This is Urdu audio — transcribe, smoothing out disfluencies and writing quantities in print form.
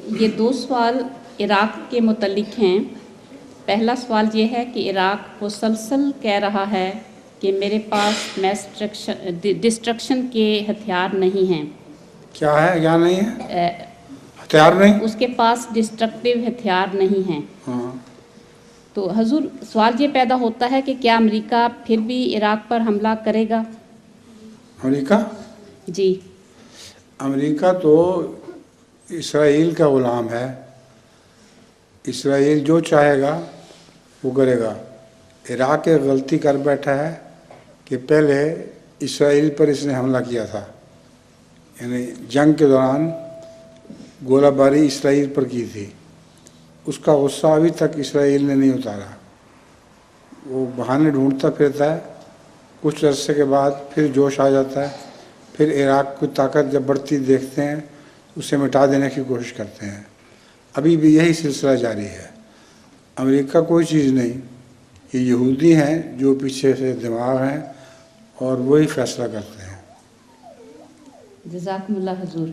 یہ دو سوال عراق کے متعلق ہیں۔ پہلا سوال یہ ہے کہ عراق مسلسل کہہ رہا ہے کہ میرے پاس میس ڈسٹرکشن کے ہتھیار نہیں ہیں۔ کیا ہے، کیا نہیں ہے؟ ہتھیار نہیں، اس کے پاس ڈسٹرکٹیو ہتھیار نہیں ہیں۔ ہاں۔ تو حضور سوال یہ پیدا ہوتا ہے کہ کیا امریکہ پھر بھی عراق پر حملہ کرے گا؟ امریکہ؟ جی۔ امریکہ تو اسرائیل کا غلام ہے، اسرائیل جو چاہے گا وہ کرے گا۔ عراق ایک غلطی کر بیٹھا ہے کہ پہلے اسرائیل پر اس نے حملہ کیا تھا، یعنی جنگ کے دوران گولہ باری اسرائیل پر کی تھی۔ اس کا غصہ ابھی تک اسرائیل نے نہیں اتارا، وہ بہانے ڈھونڈتا پھرتا ہے، کچھ عرصے کے بعد پھر جوش آ جاتا ہے، پھر عراق کی طاقت جب بڑھتی دیکھتے ہیں اسے مٹا دینے کی کوشش کرتے ہیں۔ ابھی بھی یہی سلسلہ جاری ہے۔ امریکہ کوئی چیز نہیں، یہ یہودی ہیں جو پیچھے سے دماغ ہیں اور وہی فیصلہ کرتے ہیں۔ جزاکم اللہ حضور۔